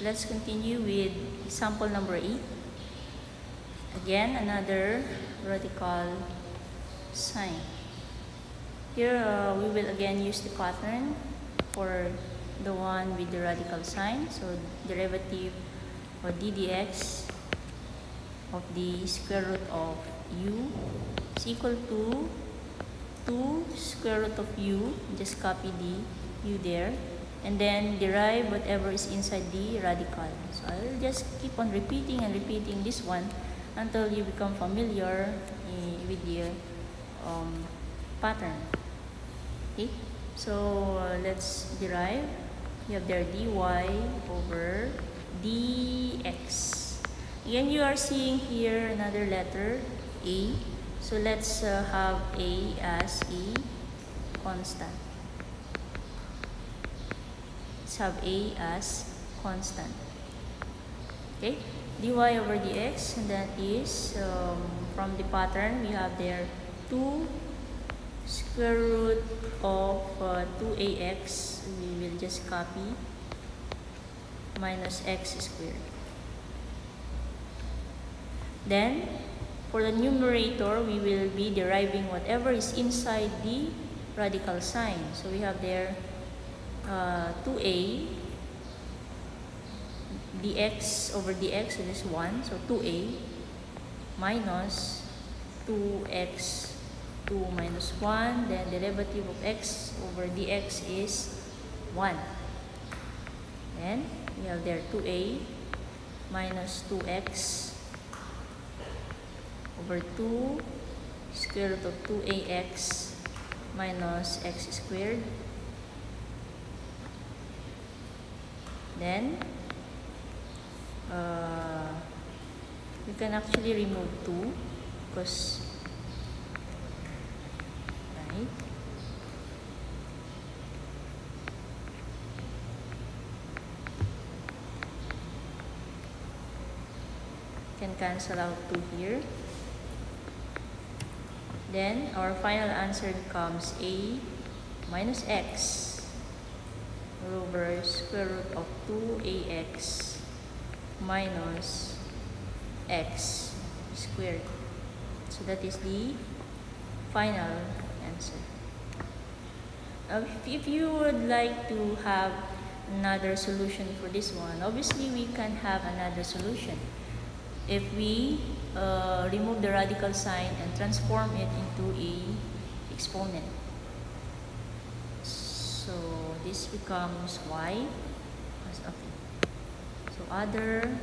So let's continue with example number 8. Again, another radical sign. Here we will again use the pattern for the one with the radical sign. So derivative or ddx of the square root of u is equal to 2 square root of u. Just copy the u there. And then derive whatever is inside the radical. So I'll just keep on repeating and repeating this one until you become familiar with the pattern. Okay, so let's derive. You have there dy over dx. Again, you are seeing here another letter a. So let's have a as a constant. Let's have a as constant. Okay, dy over dx, and that is from the pattern we have there 2 square root of 2ax. We will just copy minus x squared. Then for the numerator, we will be deriving whatever is inside the radical sign. So we have there 2a dx over dx, so this is 1. So 2a minus 2x 2 minus 1. Then derivative of x over dx is 1. Then we have there 2a minus 2x over 2 square root of 2ax minus x squared. Then you can actually remove 2 because right, can cancel out 2 here. Then our final answer becomes a minus x over square root of 2ax minus x squared. So that is the final answer. If you would like to have another solution for this one, obviously we can have another solution. If we remove the radical sign and transform it into a exponent. So this becomes y. Okay. So other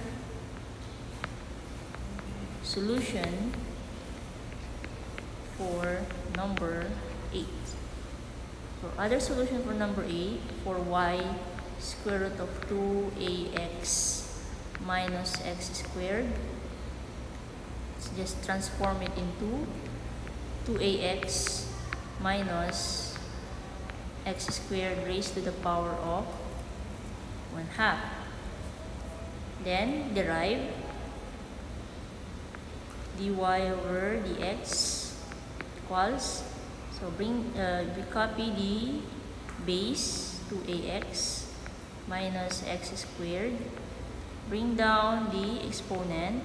solution for number 8. So other solution for number 8 for y square root of 2ax minus x squared. Let's just transform it into 2ax minus x squared raised to the power of 1/2. Then derive dy over dx equals, so we copy the base 2ax minus x squared, bring down the exponent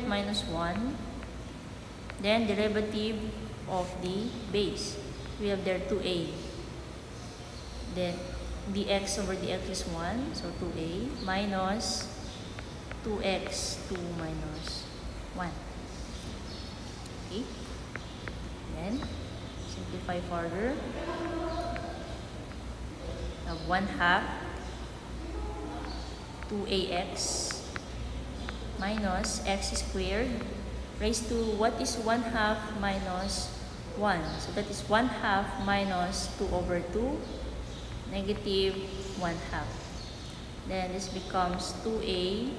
minus 1, then derivative of the base. We have there 2a, then dx over dx is 1, so 2a minus 2x 2 minus 1. Okay, then simplify further. Have 1/2 2ax minus x squared raised to what is 1/2 minus 1. So that is 1/2 minus 2 over 2, negative 1/2. Then this becomes 2a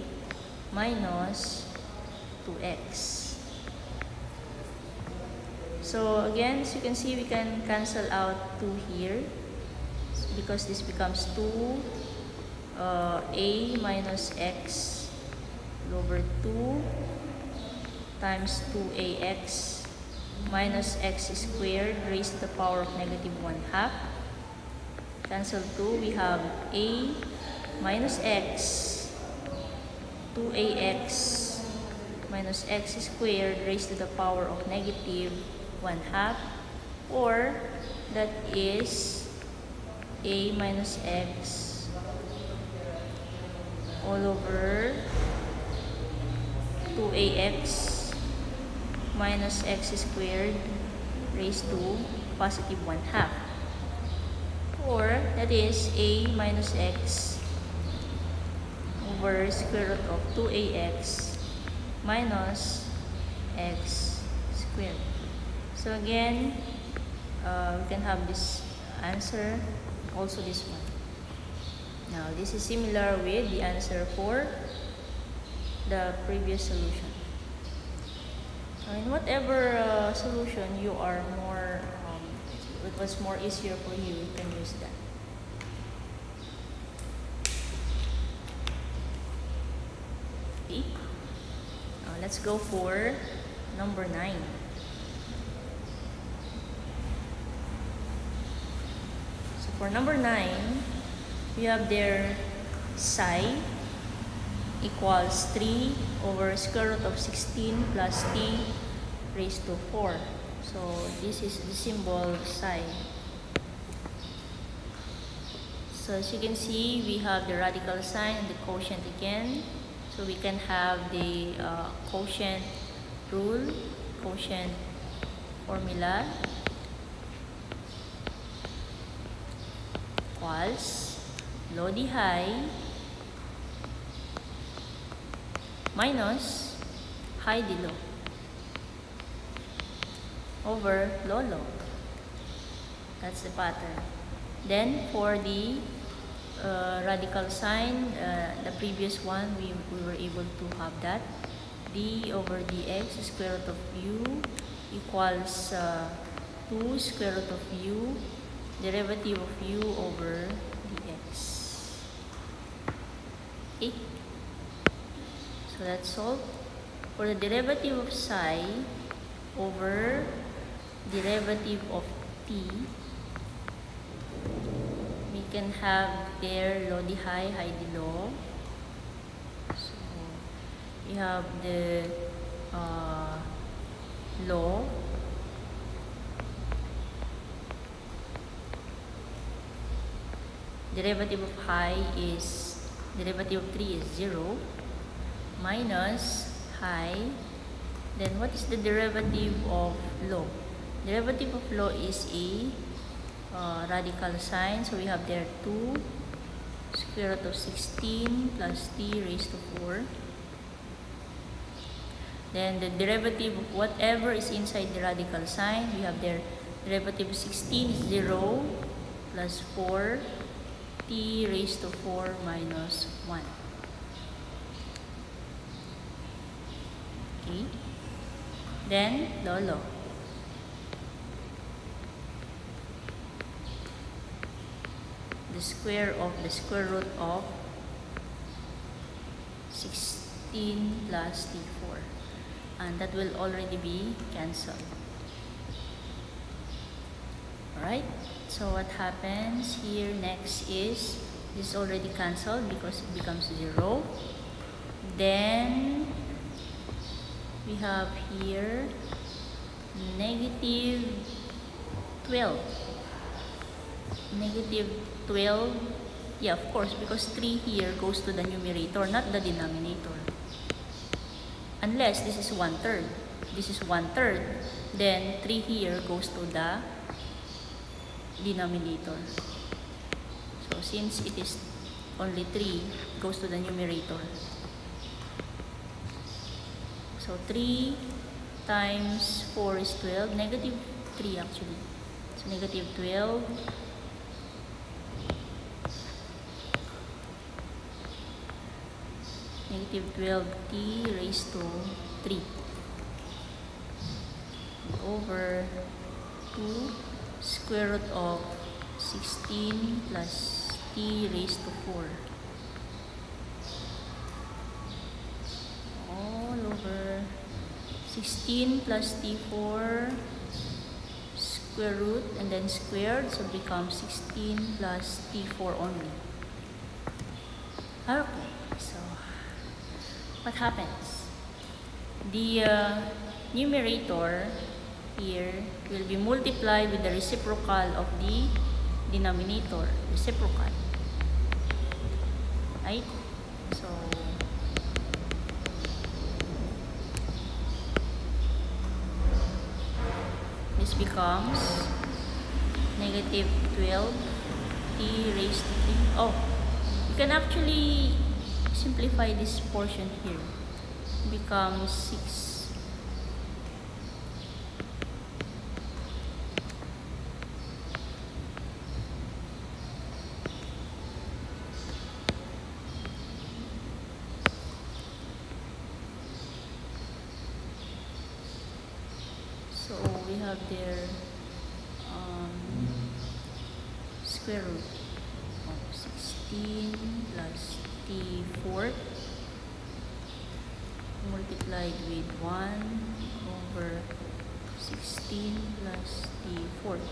minus 2x. So again, as you can see, we can cancel out 2 here because this becomes 2a minus x over 2 times 2ax minus x squared raised to the power of negative 1/2. Cancel 2, we have a minus x, 2ax minus x squared raised to the power of negative 1/2, or that is a minus x all over 2ax minus x squared raised to positive 1/2, or that is a minus x over square root of 2ax minus x squared. So again, we can have this answer, also this one. Now this is similar with the answer for the previous solution. In whatever solution you are more, it was more easier for you, you can use that. Okay. Let's go for number 9. So for number 9, we have there psi equals 3 over square root of 16 plus t raised to 4. So this is the symbol psi. So as you can see, we have the radical sign and the quotient again. So we can have the quotient rule, quotient formula equals low d high minus high d low over low low. That's the pattern. Then for the radical sign, the previous one we were able to have that d over dx square root of u equals 2 square root of u derivative of u over dx. Okay, so that's all. For the derivative of psi over derivative of t, we can have there low d high, high d low. So we have the low derivative of high is derivative of 3 is 0 minus high. Then what is the derivative of low? Derivative of low is a radical sign, so we have there 2 square root of 16 plus t raised to 4. Then the derivative of whatever is inside the radical sign, we have there derivative of 16 is 0 plus 4 t raised to 4 minus 1. Okay, then low low. The square of the square root of 16 plus t4, and that will already be cancelled. Alright, so what happens here next is this is already cancelled because it becomes 0. Then we have here negative 12. Negative 12, yeah, of course, because 3 here goes to the numerator, not the denominator. Unless this is 1/3. This is 1/3, then 3 here goes to the denominator. So since it is only 3, it goes to the numerator. So 3 times 4 is 12, negative 3 actually. So negative 12 negative 12t raised to 3 over 2 square root of 16 plus t raised to 4 all over 16 plus t4 square root and then squared, so becomes 16 plus t4 only. Okay, so what happens? The numerator here will be multiplied with the reciprocal of the denominator. Reciprocal. Right? So this becomes negative 12t raised to 3. Oh, you can actually simplify this portion here. It becomes 6. So we have there square root of 16 plus t fourth multiplied with 1 over 16 plus t fourth.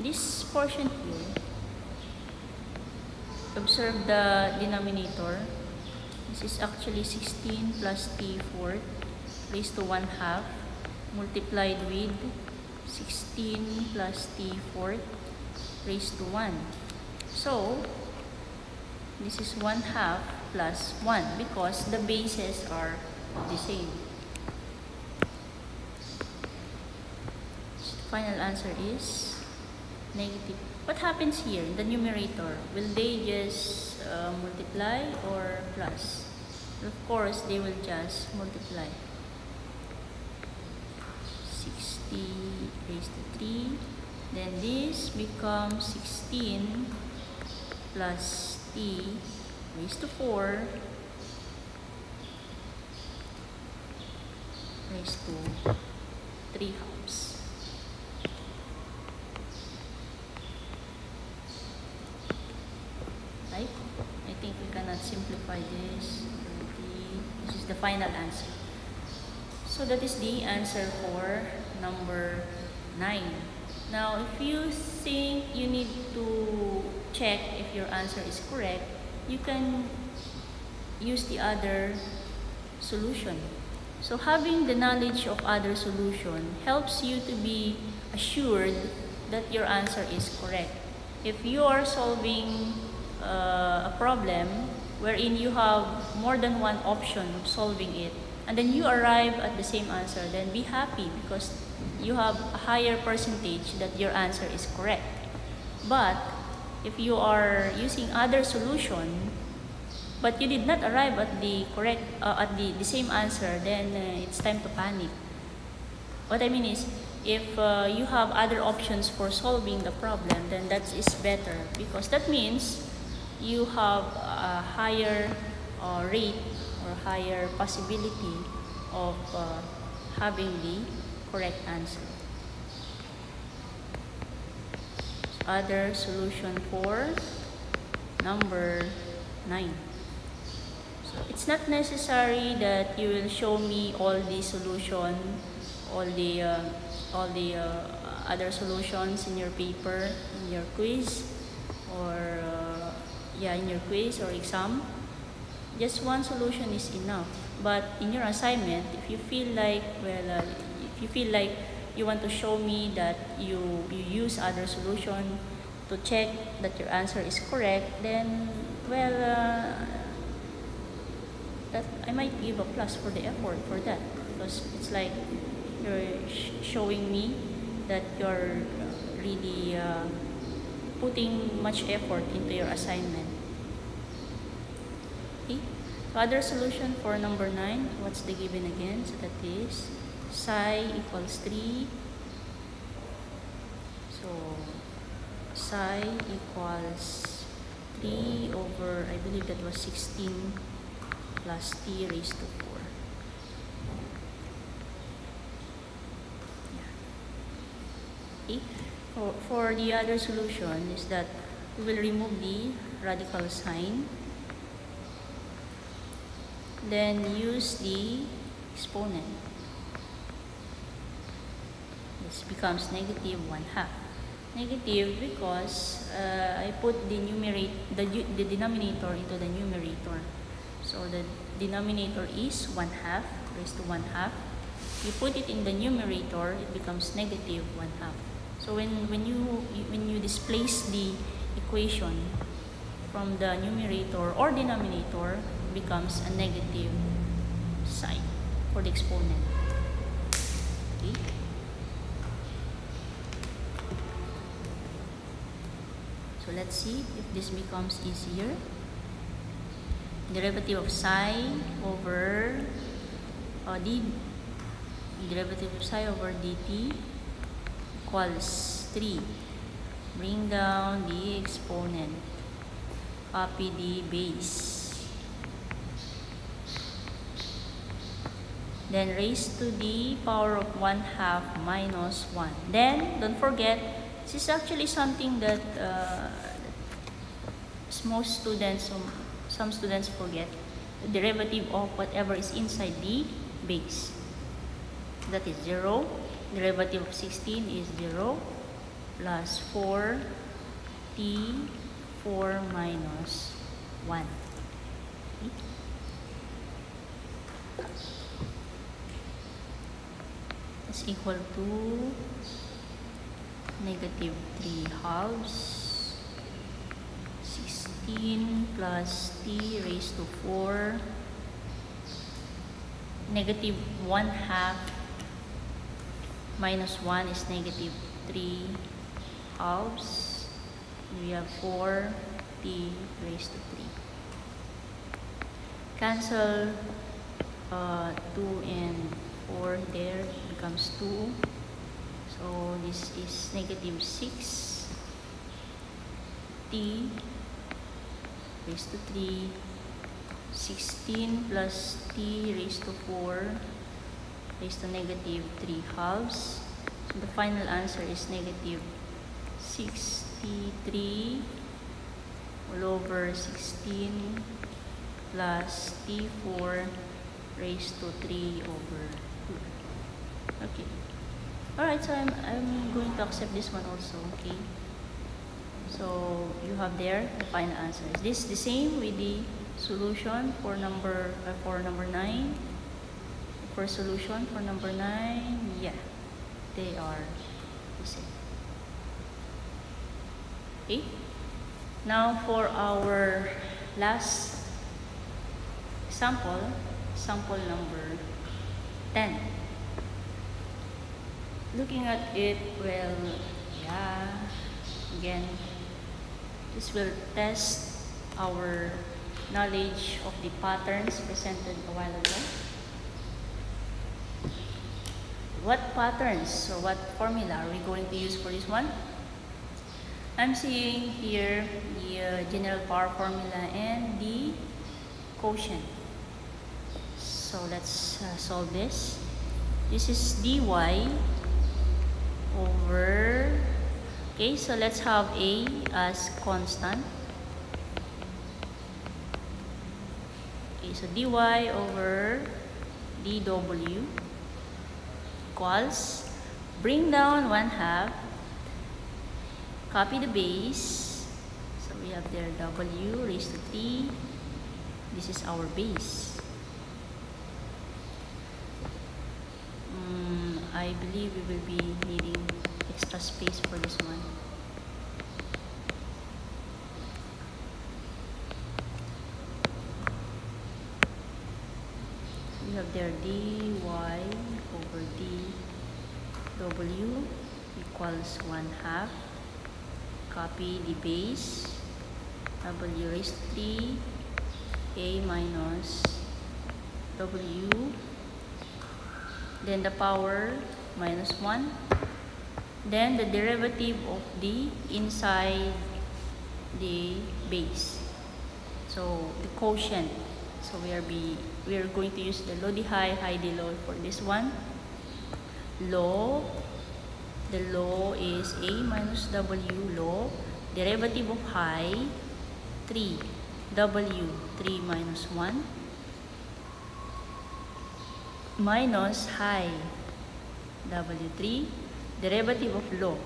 This portion here, observe the denominator. This is actually 16 plus t fourth raised to 1/2 multiplied with 16 plus t fourth raised to 1. So this is 1/2 plus 1 because the bases are the same. So the final answer is negative. What happens here in the numerator? Will they just multiply or plus? Of course, they will just multiply. 60 raised to 3. Then this becomes 16 plus t raised to 4 raised to 3/2. Right? I think we cannot simplify this. This is the final answer. So that is the answer for number 9. Now, if you think you need to check if your answer is correct, you can use the other solution. So having the knowledge of other solution helps you to be assured that your answer is correct. If you are solving a problem wherein you have more than one option of solving it, and then you arrive at the same answer, then be happy because you have a higher percentage that your answer is correct. But if you are using other solution, but you did not arrive at the correct the same answer, then it's time to panic. What I mean is, if you have other options for solving the problem, then that is better because that means you have a higher rate or higher possibility of having the correct answer. Other solution for number 9. So it's not necessary that you will show me all the solution, all the other solutions in your paper, in your quiz, or in your quiz or exam. Just one solution is enough. But in your assignment, if you feel like you want to show me that you use other solution to check that your answer is correct, then that I might give a plus for the effort for that because it's like you're showing me that you're really putting much effort into your assignment. Okay. So other solution for number 9, what's the given again? So that is psi equals 3. So psi equals 3 over, I believe that was 16 plus t raised to 4. Yeah. Okay. For the other solution is that we will remove the radical sign, then use the exponent. This becomes negative 1/2. Negative because I put the denominator into the numerator. So the denominator is 1/2 raised to 1/2. You put it in the numerator, it becomes negative 1/2. So when you displace the equation from the numerator or denominator, it becomes a negative sign for the exponent. Okay. So let's see if this becomes easier. Derivative of psi over derivative of psi over dt equals 3. Bring down the exponent. Copy the base. Then raise to the power of 1/2 minus 1. Then, don't forget, this is actually something that some students forget. The derivative of whatever is inside the base. That is 0. Derivative of 16 is 0 plus 4t 4 minus 1. Okay. Is equal to negative 3/2. 16 plus t raised to 4. Negative 1/2 minus 1 is negative 3/2. We have 4t raised to 3. Cancel 2 and 4 there, becomes 2. So this is negative 6t raised to 3. 16 plus t raised to 4 raised to negative 3/2. So the final answer is negative 6t3 all over 16 plus t4 raised to 3 over 2. Okay. Alright, so I'm going to accept this one also. Okay. So you have there the final answer. Is this the same with the solution for number 9? For solution for number 9, yeah, they are the same. Okay. Now for our last example, sample number 10. Looking at it, well, yeah, again, this will test our knowledge of the patterns presented a while ago. What patterns or what formula are we going to use for this one? I'm seeing here the general power formula and the quotient. So let's solve this. This is dy over, okay, so let's have a as constant. Okay, so dy over dw equals, bring down 1/2, copy the base, so we have there w raised to t, this is our base. I believe we will be needing extra space for this one. We have there dy over dw equals 1/2. Copy the base, w raised to 3, a minus w, then the power minus 1, then the derivative of the inside the base, so the quotient. So we are going to use the low d high, high d low for this one. Low, the low is a minus w low, derivative of high 3, w 3 minus 1 minus high w3, derivative of low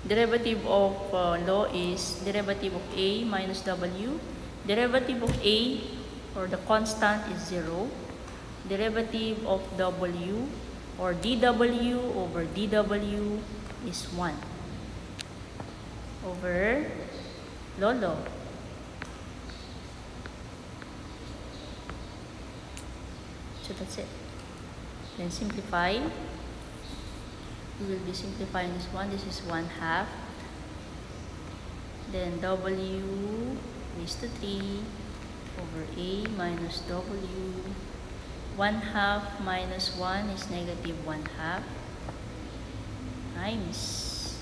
Derivative of law is derivative of a minus w. Derivative of a, or the constant, is 0. Derivative of w, or dw over dw, is 1 over law. So that's it. Then simplify. We will be simplifying this one. This is 1/2. Then w raised to 3 over a minus w. 1/2 minus 1 is negative 1/2 times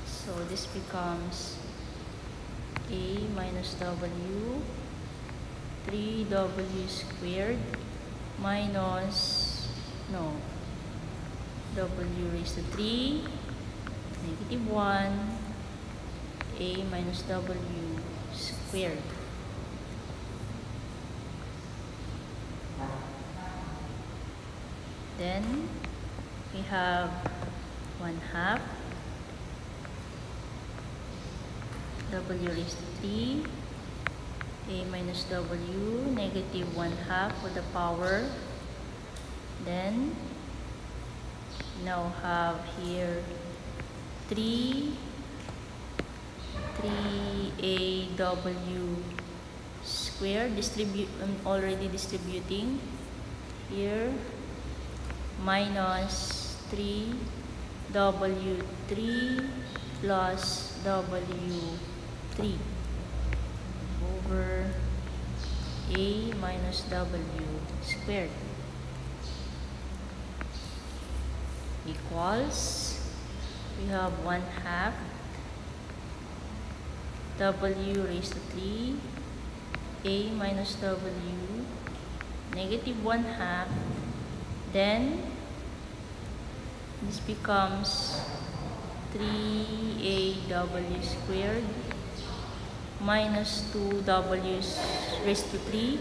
so this becomes a minus w 3w squared minus w raised to 3 negative 1 a minus w squared. Then we have 1/2 w raised to 3 a minus w negative 1/2 for the power. Then now have here 3aw squared. I'm already distributing here, minus 3w3 plus w3 over a minus w squared equals, we have 1/2 w raised to 3 a minus w negative 1/2. Then this becomes 3aw squared minus 2w raised to 3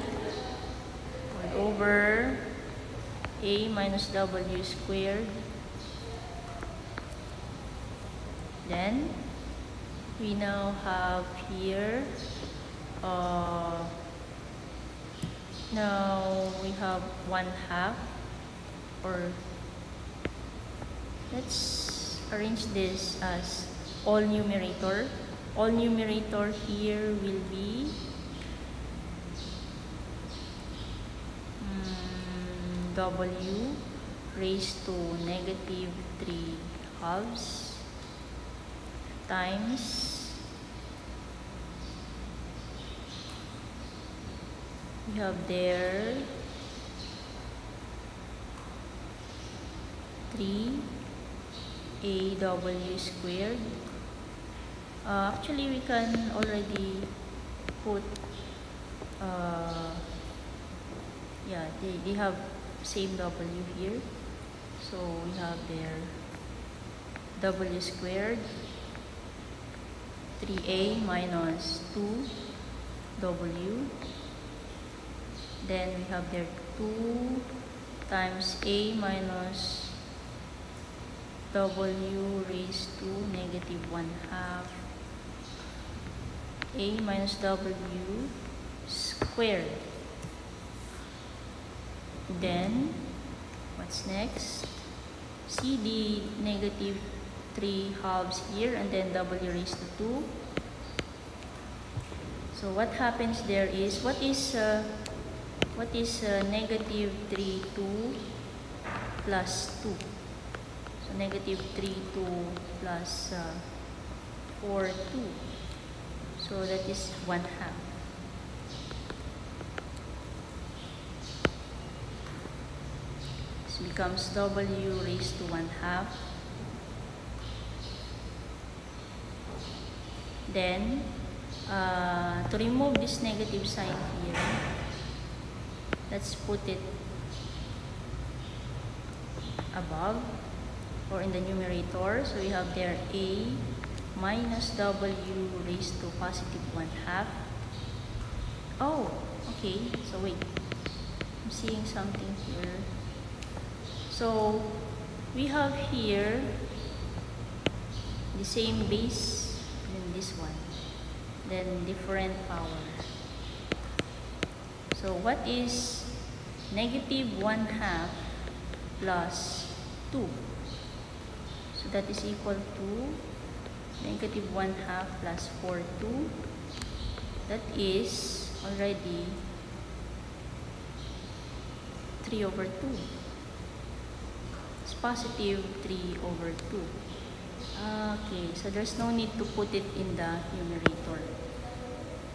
over a minus w squared. Then we now have here now we have 1/2, or let's arrange this as all numerator. All numerator here will be w raised to negative 3/2 times we have there 3aw squared. Actually, we can already put yeah, they have same w here, so we have there w squared 3a minus 2w. Then we have there 2 times a minus w raised to negative 1/2 a minus w squared. Then what's next? See the negative 3/2 here, and then w raised to 2. So what happens there is, what is negative 3/2 plus 2? So negative 3/2 plus 4/2. So that is 1/2. This becomes w raised to 1/2. Then to remove this negative sign here, let's put it above or in the numerator. So we have there a minus w raised to positive 1/2. Oh, okay. So wait, I'm seeing something here. So we have here the same base in this one, then different power. So what is negative 1/2 plus 2? So that is equal to negative 1/2 plus 4/2. That is already 3/2. It's positive 3/2. Okay, so there's no need to put it in the numerator.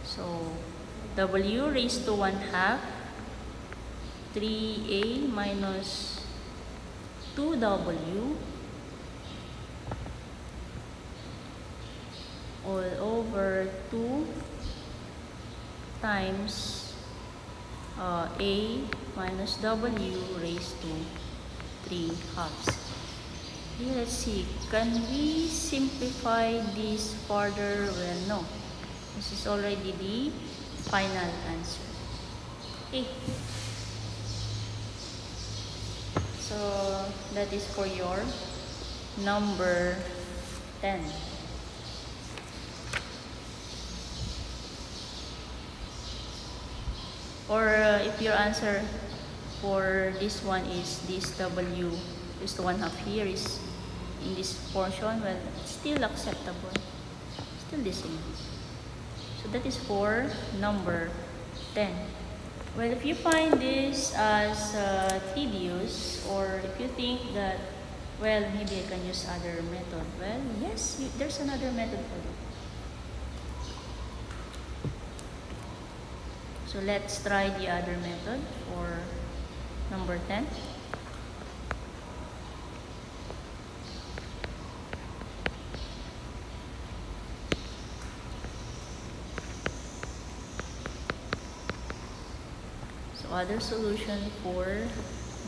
So W raised to 1/2, 3A minus 2W all over 2 times A minus W raised to 3/2. Okay, let's see. Can we simplify this further? Well, no. This is already the final answer. Okay. So that is for your number 10. Or if your answer for this one is this W is the 1/2 here is in this portion, well, it's still acceptable. Still the same. So that is for number 10. Well, if you find this as tedious, or if you think that, well, maybe I can use other method, well, yes, there's another method for that. So let's try the other method for number 10. Other solution for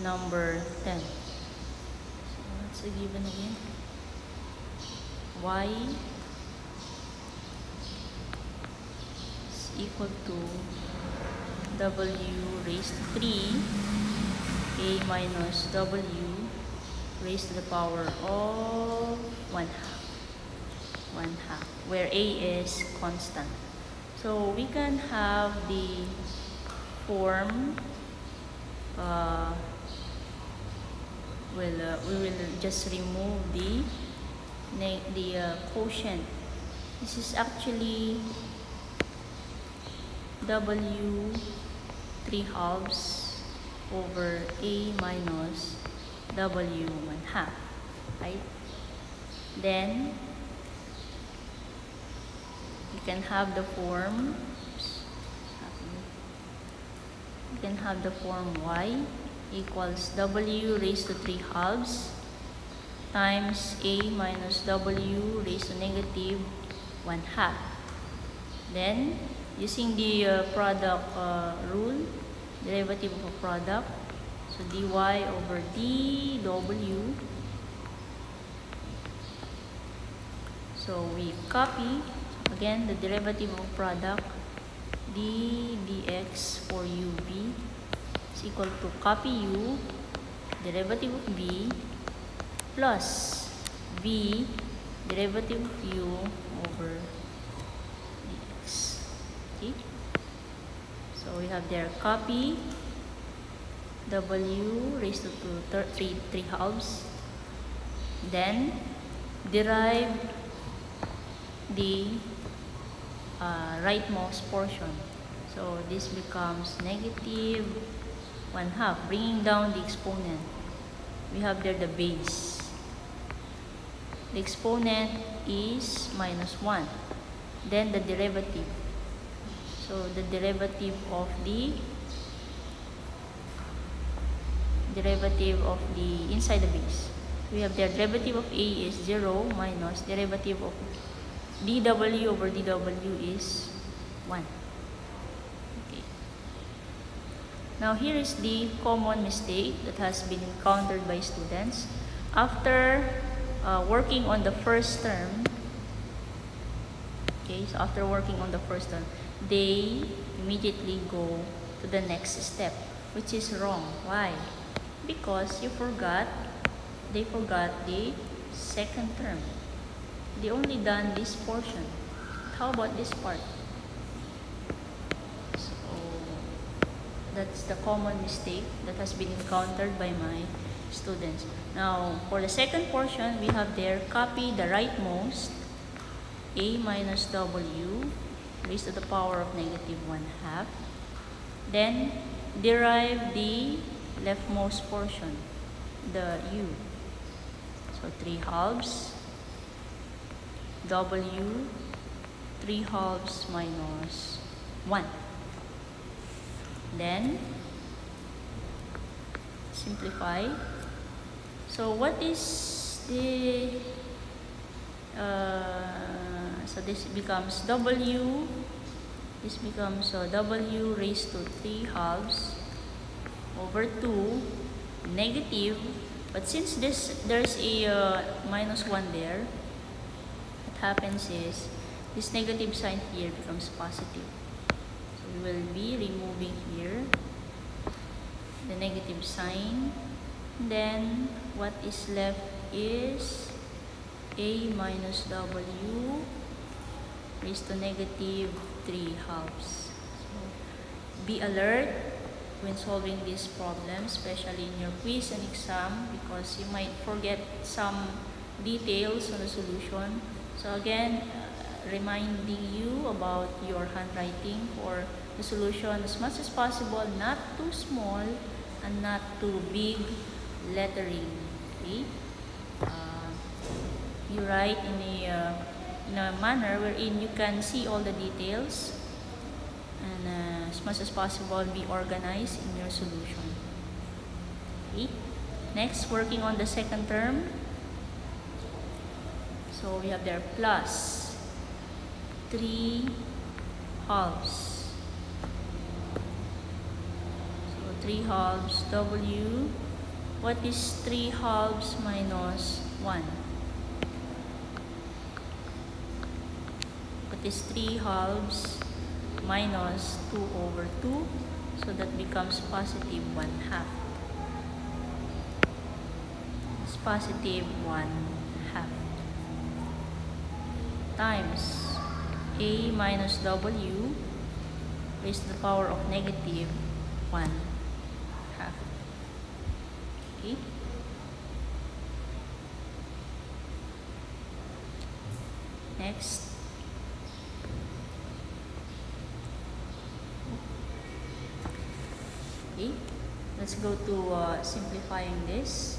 number 10. So what's the given again? Y is equal to W raised to 3 A minus W raised to the power of 1/2, where A is constant. So we can have the form, we will just remove the quotient. This is actually W 3/2 over A minus W 1/2, right? Then you can have the form. You can have the form Y equals W raised to 3/2 times A minus W raised to negative 1/2. Then, using the product rule, derivative of a product, so dy over dw. So we copy, again, the derivative of product, d dx for uv is equal to copy u, derivative of v, plus v, derivative of u over dx. Okay? So we have there copy w raised to 3/2, then derive the rightmost portion. So this becomes negative 1/2, bringing down the exponent. We have there the base. The exponent is minus 1. Then the derivative. So the derivative of the inside the base. We have the derivative of a is 0 minus derivative of dw over dw is 1. Okay. Now here is the common mistake that has been encountered by students. After working on the first term, okay, so after working on the first term, they immediately go to the next step, which is wrong. Why? Because they forgot the second term. They only done this portion. How about this part? So that's the common mistake that has been encountered by my students. Now, for the second portion, we have there copy the rightmost a minus w raised to the power of negative 1/2. Then derive the leftmost portion, the u. So 3/2 w 3/2 minus 1. Then simplify. So what is the so this becomes w. This becomes w raised to 3/2 over 2 negative. But since there's a minus 1 there, what happens is this negative sign here becomes positive. So we will be removing here the negative sign. Then what is left is a minus w raised to negative 3/2. So be alert when solving this problem, especially in your quiz and exam, because you might forget some details on the solution. So again, reminding you about your handwriting for the solution as much as possible, not too small and not too big lettering. Okay? You write in a manner wherein you can see all the details, and as much as possible be organized in your solution. Okay? Next, working on the second term. So we have there plus 3/2. So 3/2 w. What is 3/2 minus 1? What is 3/2 minus 2 over 2? So that becomes positive 1/2. It's positive 1/2 times a minus w raised to the power of negative 1/2. Okay. Next. Okay. Let's go to simplifying this.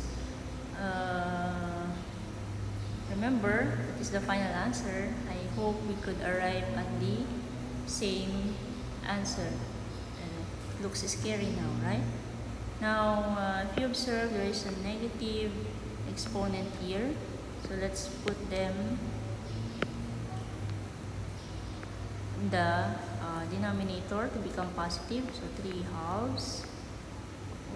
Remember, it is the final answer. I hope we could arrive at the same answer. Looks scary now, right? Now, if you observe, there is a negative exponent here. So let's put them in the denominator to become positive. So 3/2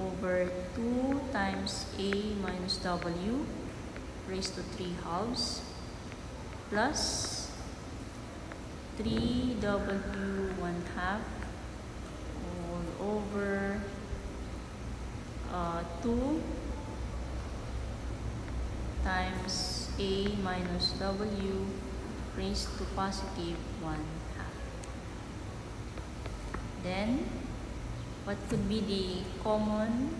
over 2 times a minus w raised to 3/2 plus 3w 1/2 all over 2 times a minus w raised to positive 1/2. Then, what could be the common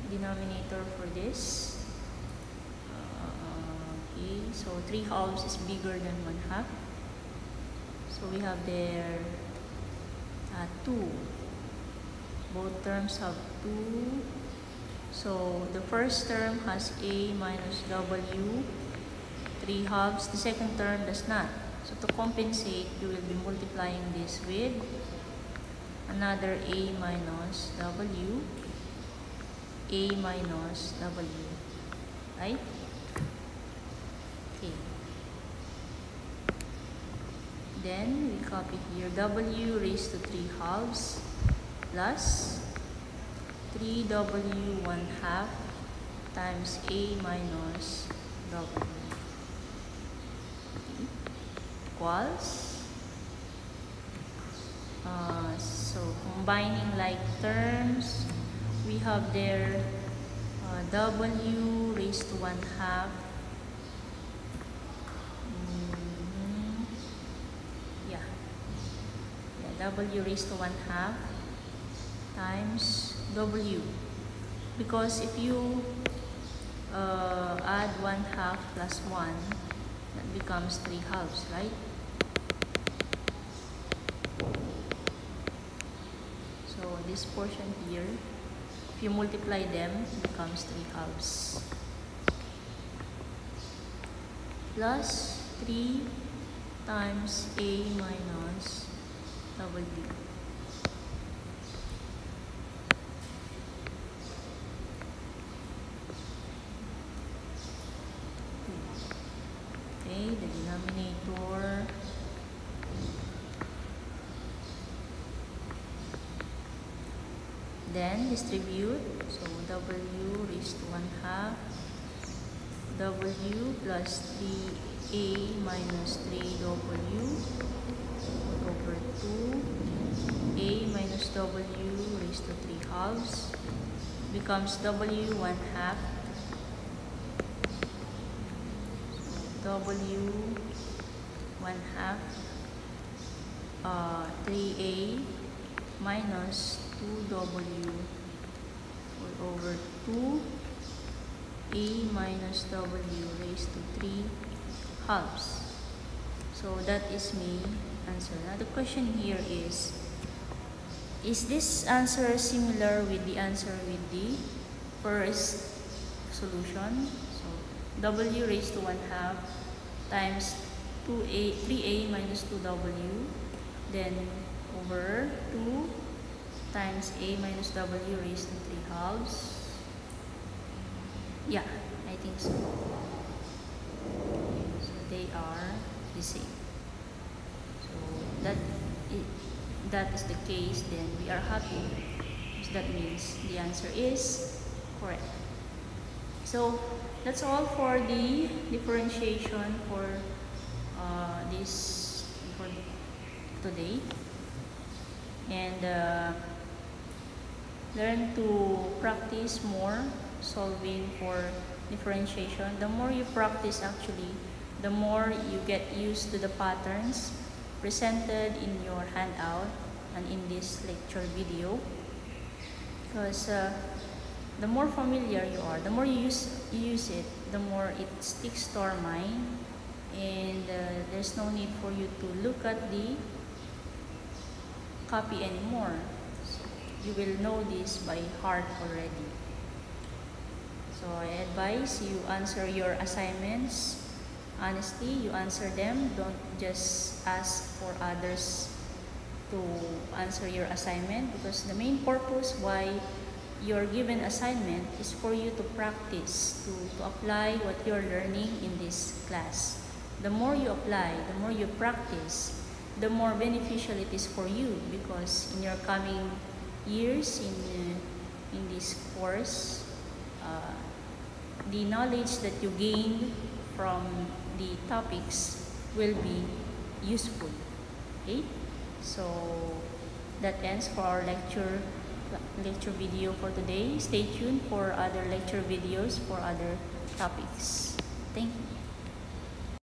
denominator for this? Okay, so 3/2 is bigger than 1/2. So we have there 2. Both terms have 2. So the first term has a minus w 3/2. The second term does not. So to compensate, you will be multiplying this with another a minus w, right? Okay. Then we copy here w raised to 3/2 plus 3w 1/2 times a minus w equals. So combining like terms, we have there W raised to 1/2. Yeah, W raised to 1/2 times W. Because if you add 1/2 plus 1, that becomes 3/2, right? So this portion here, if you multiply them, it becomes 3/2 plus 3 times A minus W. Okay, the denominator. Then distribute. So W raised to 1/2. W plus 3A minus 3W over 2. A minus W raised to 3/2 becomes W 1/2. W 1/2 3A minus 2W over 2 A minus W raised to 3/2. So that is my answer. Now the question here is this answer similar with the answer with the first solution? So W raised to 1/2 times 3A minus 2W, then over 2 times A minus W raised to 3/2. Yeah, I think so. So they are the same. So that is the case, then we are happy. So that means the answer is correct. So that's all for the differentiation for for today. And learn to practice more solving for differentiation. The more you practice, actually, the more you get used to the patterns presented in your handout and in this lecture video. Because the more familiar you are, the more you use it, the more it sticks to our mind, and there's no need for you to look at the copy anymore. So you will know this by heart already. So I advise you answer your assignments honestly. You answer them. Don't just ask for others to answer your assignment, because the main purpose why you're given assignment is for you to practice, to apply what you're learning in this class. The more you apply, the more you practice, the more beneficial it is for you, because in your coming years in this course, the knowledge that you gain from the topics will be useful. Okay, so that ends for our lecture video for today. Stay tuned for other lecture videos for other topics. Thank you.